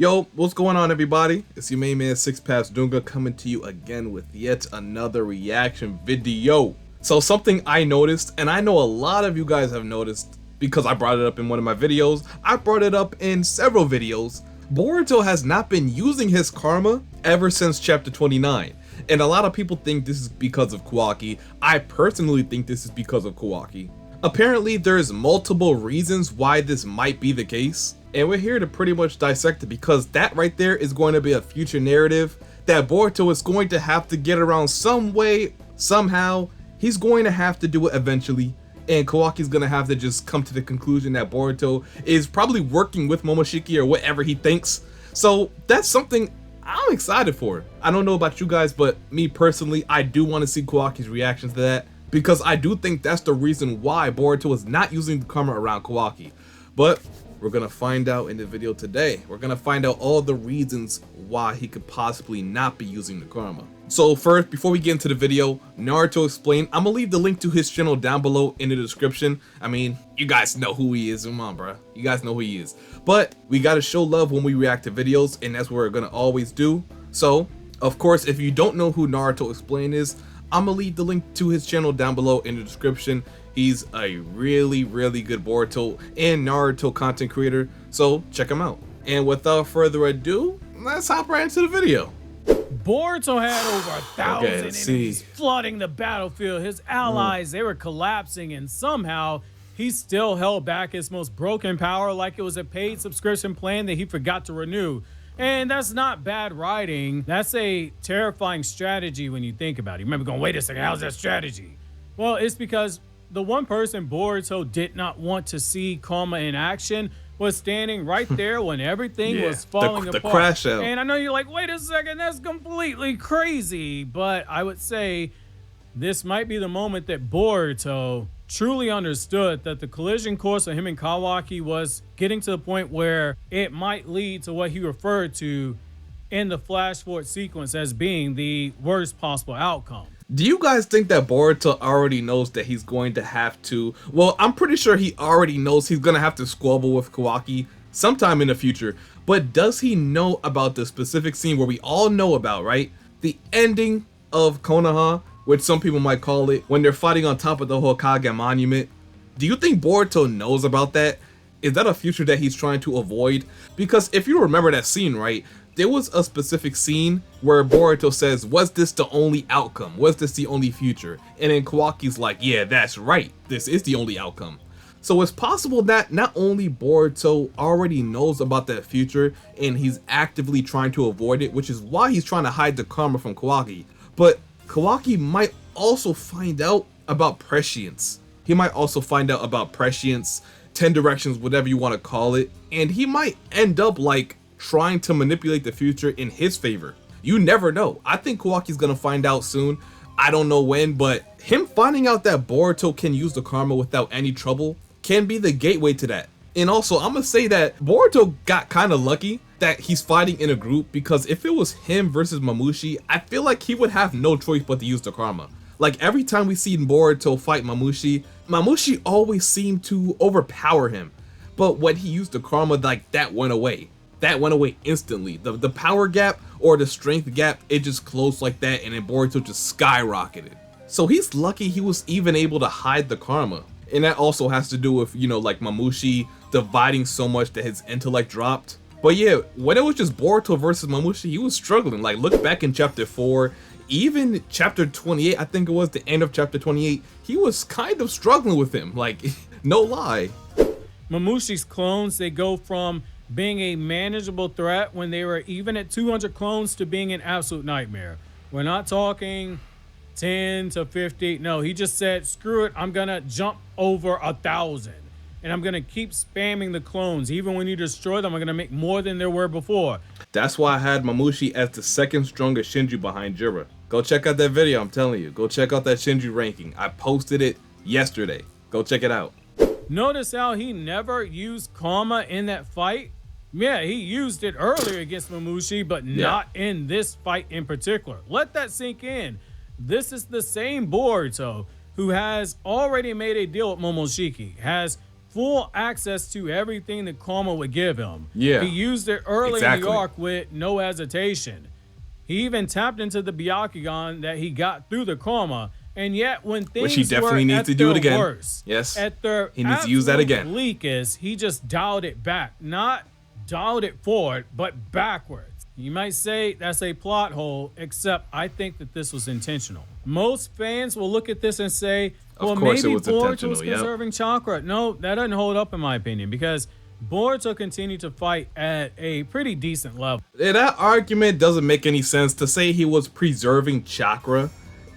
Yo, what's going on, everybody? It's your main man Six Paths Dunga coming to you again with yet another reaction video. So something I noticed, and I know a lot of you guys have noticed because I brought it up in one of my videos, I brought it up in several videos, Boruto has not been using his karma ever since chapter 29. And a lot of people think this is because of Kawaki. I personally think this is because of Kawaki. Apparently there's multiple reasons why this might be the case, and we're here to pretty much dissect it because that right there is going to be a future narrative that Boruto is going to have to get around some way, somehow. He's going to have to do it eventually, and Kawaki's gonna have to just come to the conclusion that Boruto is probably working with Momoshiki or whatever he thinks. So that's something I'm excited for. I don't know about you guys, but me personally, I do want to see Kawaki's reactions to that, because I do think that's the reason why Boruto is not using the karma around Kawaki. But we're gonna find out in the video today. We're gonna find out all the reasons why he could possibly not be using the karma. So first, before we get into the video, Naruto Explained, I'm gonna leave the link to his channel down below in the description. I mean, you guys know who he is. Come on, bro. You guys know who he is. But we gotta show love when we react to videos, and that's what we're gonna always do. So, of course, if you don't know who Naruto Explained is, I'm gonna leave the link to his channel down below in the description. He's a really good Boruto and Naruto content creator, so check him out. And without further ado, let's hop right into the video. Boruto had over 1,000 enemies flooding the battlefield. His allies, they were collapsing, and somehow he still held back his most broken power like it was a paid subscription plan that he forgot to renew. And that's not bad writing. That's a terrifying strategy when you think about it. You remember going, wait a second, how's that strategy? Well, it's because the one person Boruto did not want to see karma in action was standing right there when everything was falling apart. The crash out. And I know you're like, wait a second, that's completely crazy. But I would say this might be the moment that Boruto truly understood that the collision course of him and Kawaki was getting to the point where it might lead to what he referred to in the flash forward sequence as being the worst possible outcome. Do you guys think that Boruto already knows that he's going to have to, well, I'm pretty sure he already knows he's going to have to squabble with Kawaki sometime in the future, but does he know about the specific scene where we all know about, right? The ending of Konoha, which some people might call it, when they're fighting on top of the Hokage monument. Do you think Boruto knows about that? Is that a future that he's trying to avoid? Because if you remember that scene, right, there was a specific scene where Boruto says, was this the only outcome? Was this the only future? And then Kawaki's like, yeah, that's right. This is the only outcome. So it's possible that not only Boruto already knows about that future and he's actively trying to avoid it, which is why he's trying to hide the karma from Kawaki, but Kawaki might also find out about prescience. He might also find out about prescience, 10 directions, whatever you want to call it, and he might end up like trying to manipulate the future in his favor. You never know. I think Kawaki's gonna find out soon. I don't know when, but him finding out that Boruto can use the karma without any trouble can be the gateway to that. And also, I'm gonna say that Boruto got kind of lucky that he's fighting in a group, because if it was him versus Mamushi, I feel like he would have no choice but to use the karma. Like every time we see Boruto fight Mamushi, Mamushi always seemed to overpower him. But when he used the karma, like that went away. That went away instantly. The power gap or the strength gap, it just closed like that, and then Boruto just skyrocketed. So he's lucky he was even able to hide the karma. And that also has to do with, you know, like Mamushi dividing so much that his intellect dropped. But yeah, when it was just Boruto versus Mamushi, he was struggling. Like, look back in chapter 4, even chapter 28, I think it was the end of chapter 28, he was kind of struggling with him, like, no lie. Mamushi's clones, they go from being a manageable threat when they were even at 200 clones to being an absolute nightmare. We're not talking 10 to 50. No, he just said, screw it, I'm gonna jump over 1,000. And I'm gonna keep spamming the clones. Even when you destroy them, I'm gonna make more than there were before. That's why I had Mamushi as the second strongest Shinju behind Jiraiya. Go check out that video, I'm telling you. Go check out that Shinju ranking. I posted it yesterday. Go check it out. Notice how he never used karma in that fight? Yeah, he used it earlier against Mamushi, but not in this fight in particular. Let that sink in. This is the same Boruto who has already made a deal with Momoshiki, has full access to everything that karma would give him. Yeah. He used it early in Exactly. the arc with no hesitation. He even tapped into the Byakugan that he got through the karma. And yet, when things Which he definitely were needs at to do their it again. worst, Yes. at their He needs to use that again. bleakest, he just dialed it back. Not dialed it forward, but backwards. You might say that's a plot hole, except I think that this was intentional. Most fans will look at this and say, well, course maybe it was Boruto intentional, was yep. conserving chakra. No, that doesn't hold up in my opinion, because Boruto continued to fight at a pretty decent level. Yeah, that argument doesn't make any sense. To say he was preserving chakra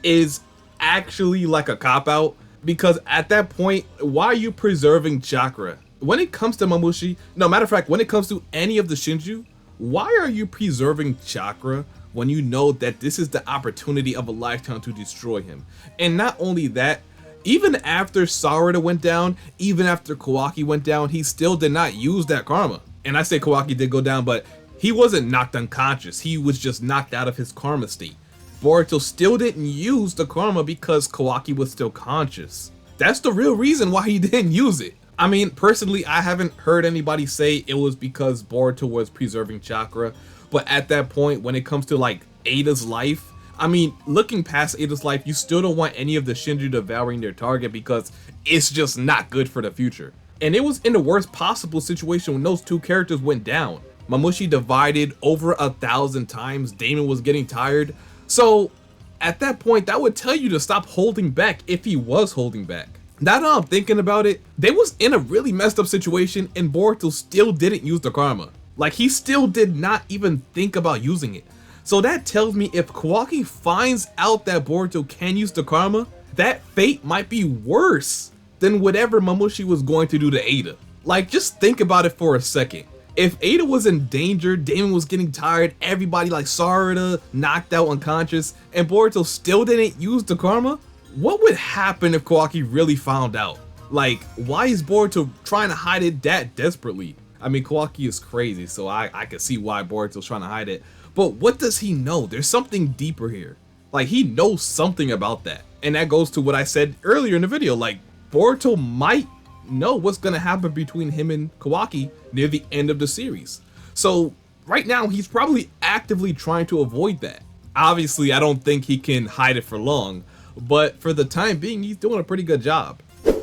is actually like a cop-out, because at that point, why are you preserving chakra? When it comes to Mamushi, no, matter of fact, when it comes to any of the Shinju, why are you preserving chakra when you know that this is the opportunity of a lifetime to destroy him? And not only that, even after Sarada went down, even after Kawaki went down, he still did not use that karma. And I say Kawaki did go down, but he wasn't knocked unconscious. He was just knocked out of his karma state. Boruto still didn't use the karma because Kawaki was still conscious. That's the real reason why he didn't use it. I mean, personally, I haven't heard anybody say it was because Boruto was preserving chakra. But at that point, when it comes to like Ada's life, I mean, looking past Ada's life, you still don't want any of the Shinju devouring their target because it's just not good for the future. And it was in the worst possible situation when those two characters went down. Mamushi divided over 1,000 times, Damon was getting tired. So at that point, that would tell you to stop holding back if he was holding back. Now that I'm thinking about it, they was in a really messed up situation and Boruto still didn't use the karma. Like, he still did not even think about using it. So that tells me if Kawaki finds out that Boruto can use the karma, that fate might be worse than whatever Mamushi was going to do to Ada. Like, just think about it for a second. If Ada was in danger, Damon was getting tired, everybody like Sarada knocked out unconscious, and Boruto still didn't use the karma, what would happen if Kawaki really found out? Like, why is Boruto trying to hide it that desperately? I mean, Kawaki is crazy, so I can see why Boruto's trying to hide it. But what does he know? There's something deeper here. Like, he knows something about that. And that goes to what I said earlier in the video. Like, Boruto might know what's gonna happen between him and Kawaki near the end of the series. So right now he's probably actively trying to avoid that. Obviously, I don't think he can hide it for long, but for the time being, he's doing a pretty good job.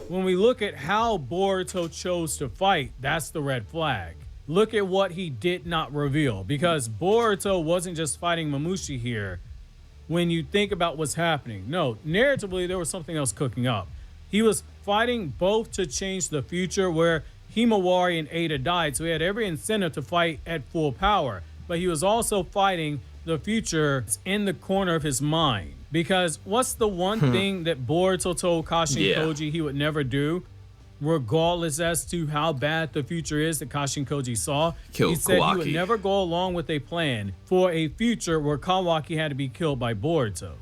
When we look at how Boruto chose to fight, that's the red flag. Look at what he did not reveal, because Boruto wasn't just fighting Mamushi here. When you think about what's happening, no, narratively there was something else cooking up. He was fighting both to change the future where Himawari and Ada died, so he had every incentive to fight at full power. But he was also fighting the future in the corner of his mind. Because what's the one thing that Boruto told Kashin Koji he would never do? Regardless as to how bad the future is that Kashin Koji saw, Kill he said Kawaki. he would never go along with a plan for a future where Kawaki had to be killed by Boruto.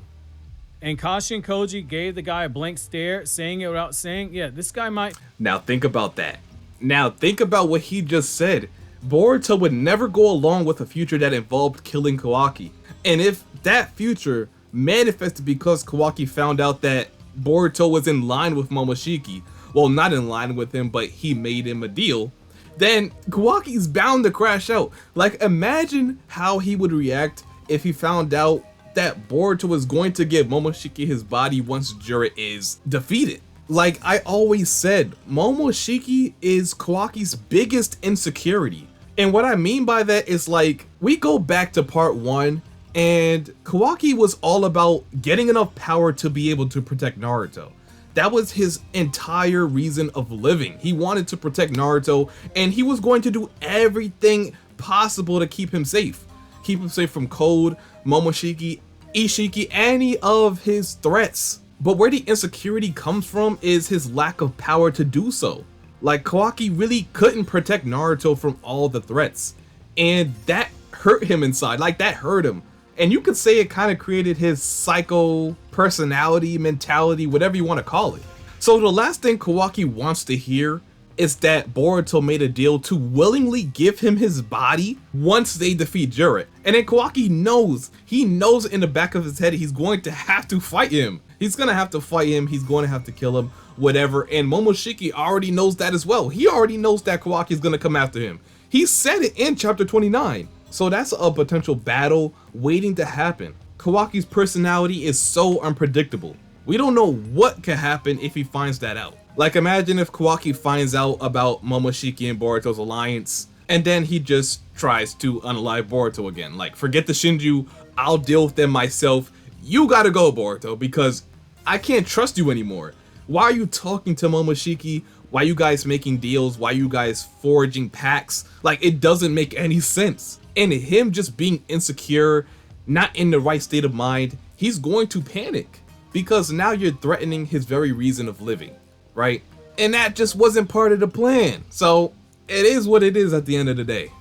And Kashin Koji gave the guy a blank stare, saying it without saying, yeah, this guy might... Now think about that. Now think about what he just said. Boruto would never go along with a future that involved killing Kawaki. And if that future manifested because Kawaki found out that Boruto was in line with Momoshiki, well, not in line with him, but he made him a deal, then Kawaki's bound to crash out. Like, imagine how he would react if he found out that Boruto was going to give Momoshiki his body once Jura is defeated. Like I always said, Momoshiki is Kawaki's biggest insecurity. And what I mean by that is, like, we go back to part 1, and Kawaki was all about getting enough power to be able to protect Naruto. That was his entire reason of living. He wanted to protect Naruto, and he was going to do everything possible to keep him safe. Keep him safe from Code, Momoshiki, Ishiki, any of his threats. But where the insecurity comes from is his lack of power to do so. Like, Kawaki really couldn't protect Naruto from all the threats, and that hurt him inside. Like, that hurt him. And you could say it kind of created his psycho personality, mentality, whatever you want to call it. So the last thing Kawaki wants to hear is that Boruto made a deal to willingly give him his body once they defeat Jura. And then Kawaki knows, he knows in the back of his head he's going to have to fight him. He's gonna have to fight him, he's going to have to kill him, whatever. And Momoshiki already knows that as well. He already knows that Kawaki is gonna come after him. He said it in chapter 29. So that's a potential battle waiting to happen. Kawaki's personality is so unpredictable. We don't know what could happen if he finds that out. Like, imagine if Kawaki finds out about Momoshiki and Boruto's alliance, and then he just tries to unalive Boruto again. Like, forget the Shinju, I'll deal with them myself. You gotta go, Boruto, because I can't trust you anymore. Why are you talking to Momoshiki? Why are you guys making deals? Why are you guys forging pacts? Like, it doesn't make any sense. And him just being insecure, not in the right state of mind, he's going to panic. Because now you're threatening his very reason of living, right? And that just wasn't part of the plan. So it is what it is at the end of the day.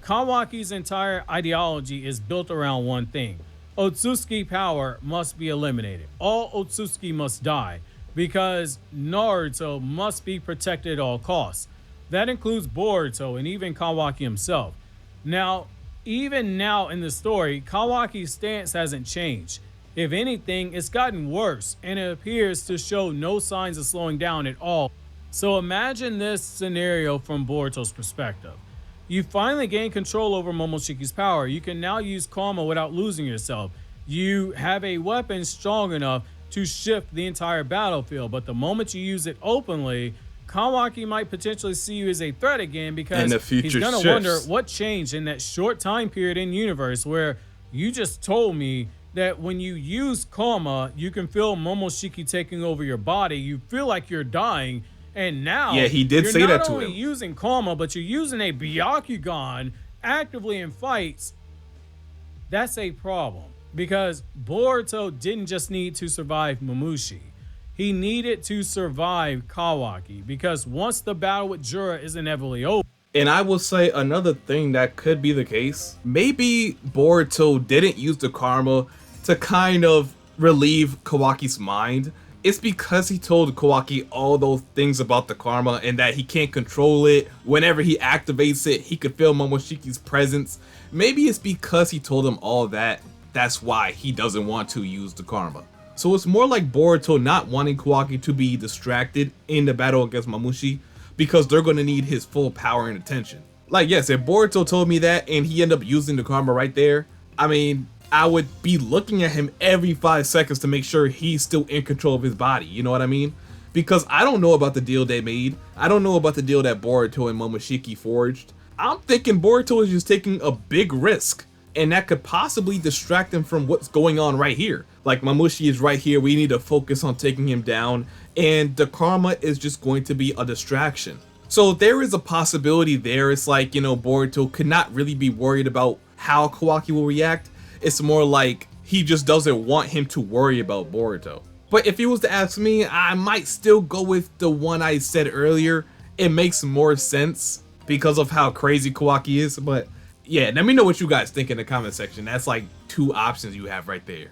Kawaki's entire ideology is built around one thing. Otsutsuki power must be eliminated. All otsutsuki must die because Naruto must be protected at all costs. That includes Boruto and even Kawaki himself. Now, even now in the story, Kawaki's stance hasn't changed. If anything, it's gotten worse, and it appears to show no signs of slowing down at all. So imagine this scenario from Boruto's perspective. You finally gain control over Momoshiki's power. You can now use karma without losing yourself. You have a weapon strong enough to shift the entire battlefield, but the moment you use it openly, Kawaki might potentially see you as a threat again because he's gonna wonder what changed in that short time period in universe where you just told me that when you use karma, you can feel Momoshiki taking over your body. You feel like you're dying, and now he did say that to him. You're not only using karma, but you're using a Byakugan actively in fights. That's a problem because Boruto didn't just need to survive Mamushi. He needed to survive Kawaki because once the battle with Jura is inevitably over. And I will say another thing that could be the case. Maybe Boruto didn't use the karma to kind of relieve Kawaki's mind. It's because he told Kawaki all those things about the karma and that he can't control it. Whenever he activates it, he could feel Momoshiki's presence. Maybe it's because he told him all that. That's why he doesn't want to use the karma. So it's more like Boruto not wanting Kawaki to be distracted in the battle against Mamushi because they're going to need his full power and attention. Like, yes, if Boruto told me that and he ended up using the karma right there, I mean, I would be looking at him every 5 seconds to make sure he's still in control of his body. You know what I mean? Because I don't know about the deal they made. I don't know about the deal that Boruto and Momoshiki forged. I'm thinking Boruto is just taking a big risk, and that could possibly distract him from what's going on right here. Like, Mamushi is right here, we need to focus on taking him down, and the karma is just going to be a distraction. So there is a possibility there. It's like, you know, Boruto could not really be worried about how Kawaki will react. It's more like he just doesn't want him to worry about Boruto. But if he was to ask me, I might still go with the one I said earlier. It makes more sense because of how crazy Kawaki is. But yeah, let me know what you guys think in the comment section. That's like 2 options you have right there.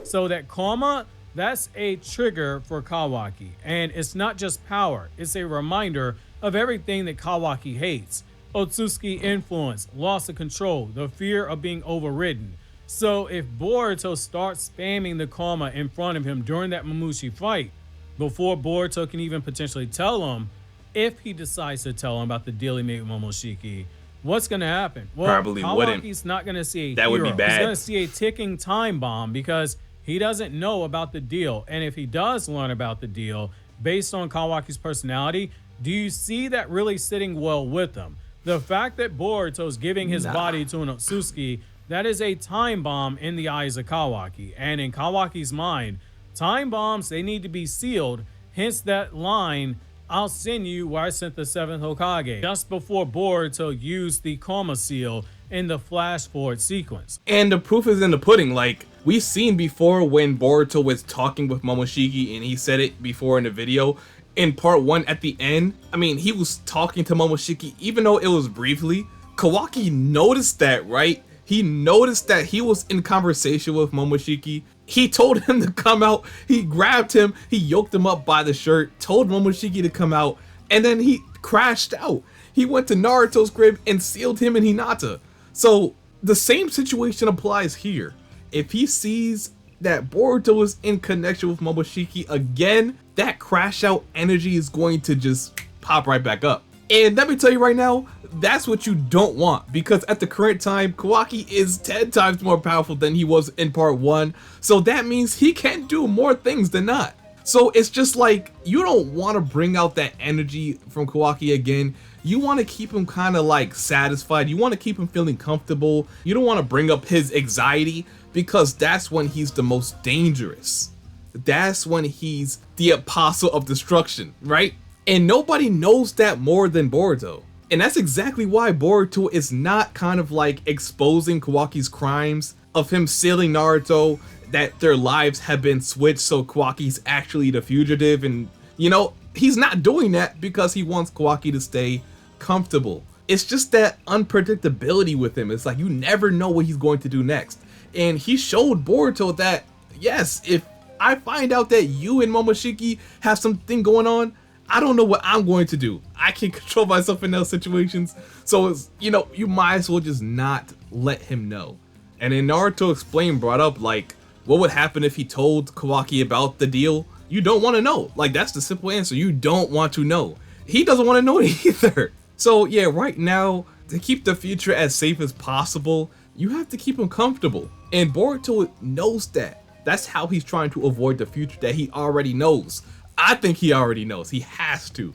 So that karma, that's a trigger for Kawaki. And it's not just power. It's a reminder of everything that Kawaki hates. Otsutsuki influence, loss of control, the fear of being overridden. So if Boruto starts spamming the karma in front of him during that Mamushi fight, before Boruto can even potentially tell him, if he decides to tell him about the deal he made with Momoshiki, what's going to happen? Well, probably Kawaki's not going to see a that hero. Would be bad. He's going to see a ticking time bomb because he doesn't know about the deal. And if he does learn about the deal, based on Kawaki's personality, do you see that really sitting well with him? The fact that Boruto's giving his body to an Otsutsuki, that is a time bomb in the eyes of Kawaki. And in Kawaki's mind, time bombs, they need to be sealed. Hence that line, I'll send you where I sent the 7th Hokage, just before Boruto used the karma seal in the flash forward sequence. And the proof is in the pudding. Like, we've seen before when Boruto was talking with Momoshiki, and he said it before in the video. In part 1 at the end, I mean, he was talking to Momoshiki, even though it was briefly. Kawaki noticed that, right? He noticed that he was in conversation with Momoshiki. He told him to come out. He grabbed him. He yoked him up by the shirt, told Momoshiki to come out, and then he crashed out. He went to Naruto's crib and sealed him in Hinata. So the same situation applies here. If he sees that Boruto is in connection with Momoshiki again, that crash out energy is going to just pop right back up. And let me tell you right now, that's what you don't want, because at the current time, Kawaki is 10 times more powerful than he was in part 1. So that means he can do more things than not. So it's just like, you don't want to bring out that energy from Kawaki again. You want to keep him kind of like satisfied. You want to keep him feeling comfortable. You don't want to bring up his anxiety, because that's when he's the most dangerous. That's when he's the apostle of destruction, right? And nobody knows that more than Boruto. And that's exactly why Boruto is not kind of like exposing Kawaki's crimes of him stealing Naruto, that their lives have been switched so Kawaki's actually the fugitive. And you know, he's not doing that because he wants Kawaki to stay comfortable. It's just that unpredictability with him. It's like you never know what he's going to do next. And he showed Boruto that, yes, if I find out that you and Momoshiki have something going on, I don't know what I'm going to do. I can control myself in those situations. So it's, you know, you might as well just not let him know. And then Naruto brought up like, what would happen if he told Kawaki about the deal? You don't want to know. Like, that's the simple answer. You don't want to know. He doesn't want to know it either. So yeah, right now, to keep the future as safe as possible, you have to keep him comfortable. And Boruto knows that. That's how he's trying to avoid the future that he already knows. I think he already knows. He has to.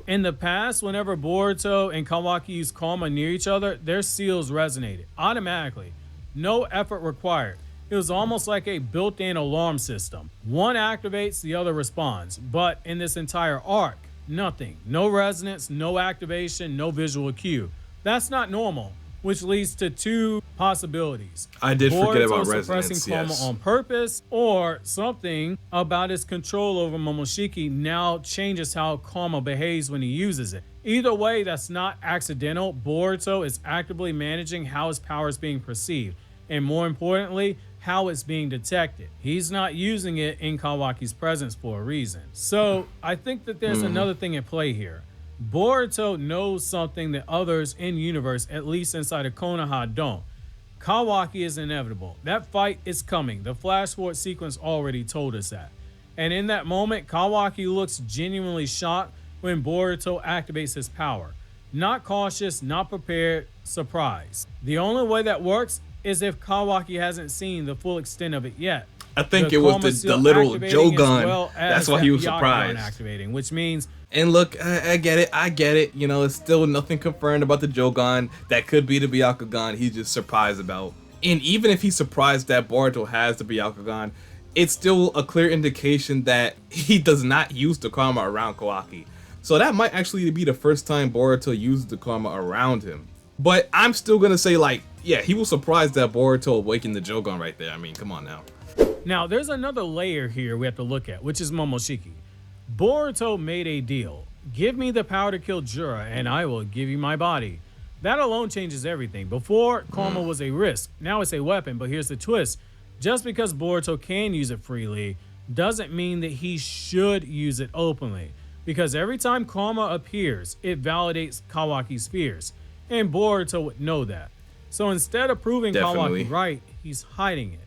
In the past, whenever Boruto and Kawaki used Karma near each other, their seals resonated automatically. No effort required. It was almost like a built-in alarm system. One activates, the other responds. But in this entire arc, nothing. No resonance, no activation, no visual cue. That's not normal, which leads to two possibilities. I did forget about Boruto resonance, suppressing Karma yes. on purpose, or something about his control over Momoshiki now changes how Karma behaves when he uses it. Either way, that's not accidental. Boruto is actively managing how his power is being perceived, and more importantly, how it's being detected. He's not using it in Kawaki's presence for a reason. So I think that there's another thing at play here. Boruto knows something that others in universe, at least inside of Konoha, don't. Kawaki is inevitable. That fight is coming. The flash forward sequence already told us that. And in that moment, Kawaki looks genuinely shocked when Boruto activates his power. Not cautious, not prepared, surprised. The only way that works is if Kawaki hasn't seen the full extent of it yet. I think it was the literal jougan. Well, that's why he was Byakugan surprised. Activating, which means. And look, I get it. You know, it's still nothing confirmed about the jougan. That could be the Byakugan he's just surprised about. And even if he's surprised that Boruto has the Byakugan, it's still a clear indication that he does not use the Karma around Kawaki. So that might actually be the first time Boruto used the Karma around him. But I'm still gonna say, like, yeah, he was surprised that Boruto awakened the jougan right there. I mean, come on now. Now, there's another layer here we have to look at, which is Momoshiki. Boruto made a deal. Give me the power to kill Jura, and I will give you my body. That alone changes everything. Before, Karma was a risk. Now it's a weapon, but here's the twist. Just because Boruto can use it freely doesn't mean that he should use it openly. Because every time Karma appears, it validates Kawaki's fears. And Boruto would know that. So instead of proving Kawaki right, he's hiding it.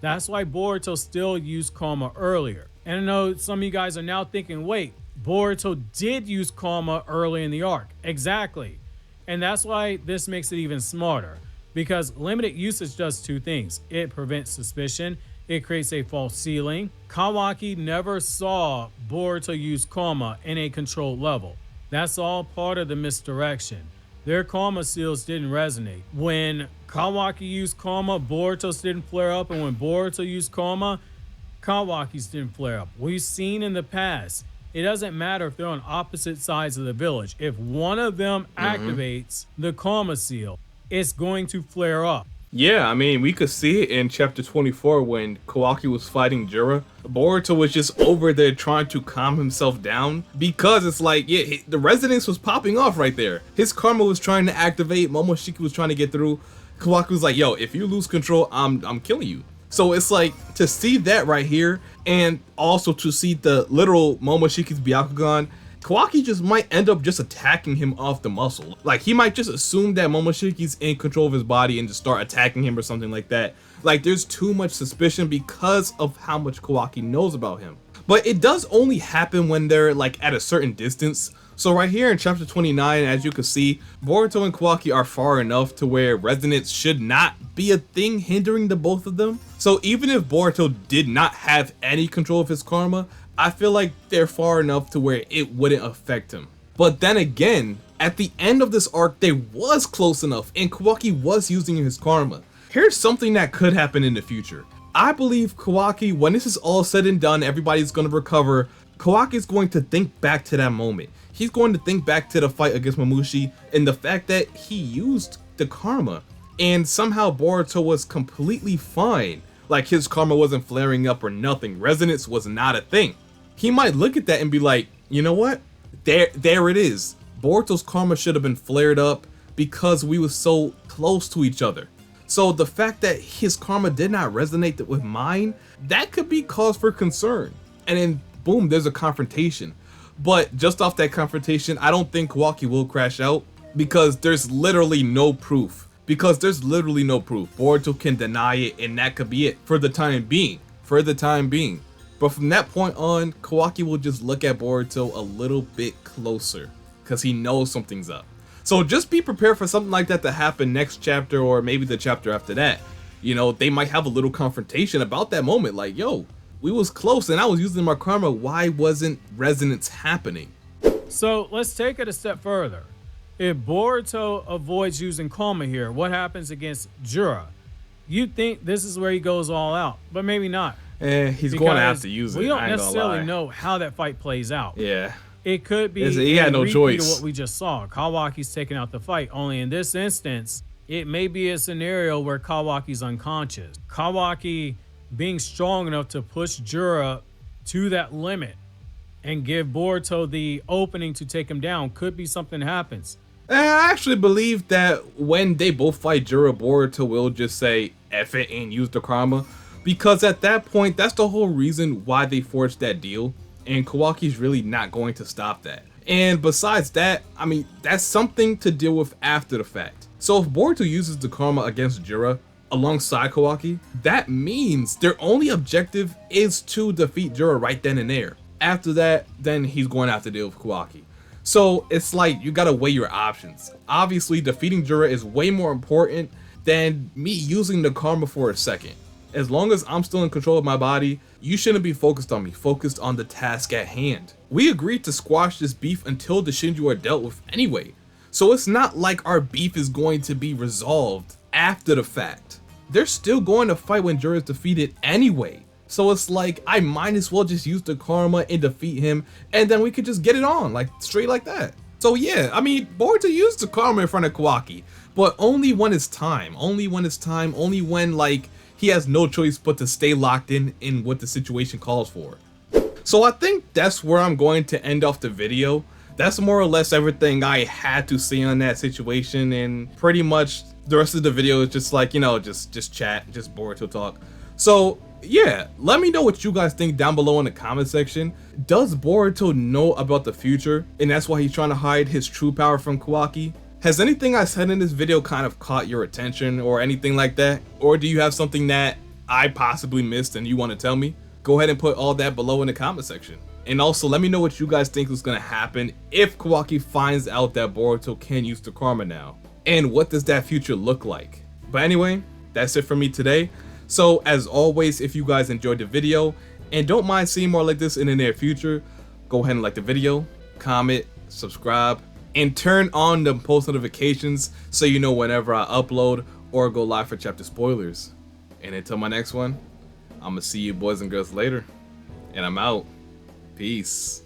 That's why Boruto still used Karma earlier. And I know some of you guys are now thinking, wait, Boruto did use Karma early in the arc. Exactly. And that's why this makes it even smarter. Because limited usage does two things. It prevents suspicion. It creates a false ceiling. Kawaki never saw Boruto use Karma in a controlled level. That's all part of the misdirection. Their Karma seals didn't resonate. When Kawaki used Karma, Boruto's didn't flare up, and when Boruto used Karma, Kawaki's didn't flare up. We've seen in the past, it doesn't matter if they're on opposite sides of the village. If one of them activates the Karma seal, it's going to flare up. Yeah, I mean, we could see it in chapter 24 when Kawaki was fighting Jura. Boruto was just over there trying to calm himself down because it's like, yeah, the resonance was popping off right there. His Karma was trying to activate, Momoshiki was trying to get through. Kawaki was like, yo, if you lose control, I'm killing you. So it's like, to see that right here, and also to see the literal Momoshiki's Byakugan, Kawaki just might end up just attacking him off the muscle. Like, he might just assume that Momoshiki's in control of his body and just start attacking him or something like that. Like, there's too much suspicion because of how much Kawaki knows about him. But it does only happen when they're like at a certain distance. So right here in chapter 29, as you can see, Boruto and Kawaki are far enough to where resonance should not be a thing hindering the both of them. So even if Boruto did not have any control of his karma, I feel like they're far enough to where it wouldn't affect him. But then again, at the end of this arc, they was close enough and Kawaki was using his karma. Here's something that could happen in the future. I believe Kawaki, when this is all said and done, everybody's going to recover, Kawaki's going to think back to that moment. He's going to think back to the fight against Mamushi and the fact that he used the karma and somehow Boruto was completely fine. Like, his karma wasn't flaring up or nothing. Resonance was not a thing. He might look at that and be like, you know what? There it is. Boruto's karma should have been flared up because we were so close to each other. So the fact that his karma did not resonate with mine, that could be cause for concern. And then boom, there's a confrontation. But just off that confrontation, I don't think Kawaki will crash out because there's literally no proof. Boruto can deny it and that could be it for the time being. But from that point on, Kawaki will just look at Boruto a little bit closer because he knows something's up. So just be prepared for something like that to happen next chapter or maybe the chapter after that. You know, they might have a little confrontation about that moment. Like, yo, we was close and I was using my karma. Why wasn't resonance happening? So let's take it a step further. If Boruto avoids using karma here, what happens against Jura? You'd think this is where he goes all out, but maybe not. He's going to have to use it. We don't necessarily know how that fight plays out. Yeah. It could be he had no choice. Of what we just saw. Kawaki's taking out the fight. Only in this instance, it may be a scenario where Kawaki's unconscious. Kawaki being strong enough to push Jura to that limit and give Boruto the opening to take him down could be something happens. I actually believe that when they both fight Jura, Boruto will just say F it and use the karma. Because at that point, that's the whole reason why they forged that deal. And Kawaki's really not going to stop that. And besides that, I mean, that's something to deal with after the fact. So if Boruto uses the karma against Jura alongside Kawaki, that means their only objective is to defeat Jura right then and there. After that, then he's going to have to deal with Kawaki. So it's like you gotta weigh your options. Obviously, defeating Jura is way more important than me using the karma for a second. As long as I'm still in control of my body, you shouldn't be focused on me, focused on the task at hand. We agreed to squash this beef until the Shinju are dealt with anyway. So it's not like our beef is going to be resolved after the fact. They're still going to fight when Jura is defeated anyway. So it's like, I might as well just use the karma and defeat him, and then we could just get it on, like straight like that. So yeah, I mean, Boruto used the karma in front of Kawaki, but only when it's time, only when like, he has no choice but to stay locked in what the situation calls for. So I think that's where I'm going to end off the video. That's more or less everything I had to say on that situation, and pretty much the rest of the video is just like, you know, just chat, just Boruto talk. So yeah, let me know what you guys think down below in the comment section. Does Boruto know about the future, and that's why he's trying to hide his true power from Kawaki? Has anything I said in this video kind of caught your attention or anything like that? Or do you have something that I possibly missed and you want to tell me? Go ahead and put all that below in the comment section. And also let me know what you guys think is going to happen if Kawaki finds out that Boruto can use the karma now. And what does that future look like? But anyway, that's it for me today. So as always, if you guys enjoyed the video and don't mind seeing more like this in the near future, go ahead and like the video, comment, subscribe, and turn on the post notifications so you know whenever I upload or go live for chapter spoilers. And until my next one, I'm gonna see you boys and girls later. And I'm out. Peace.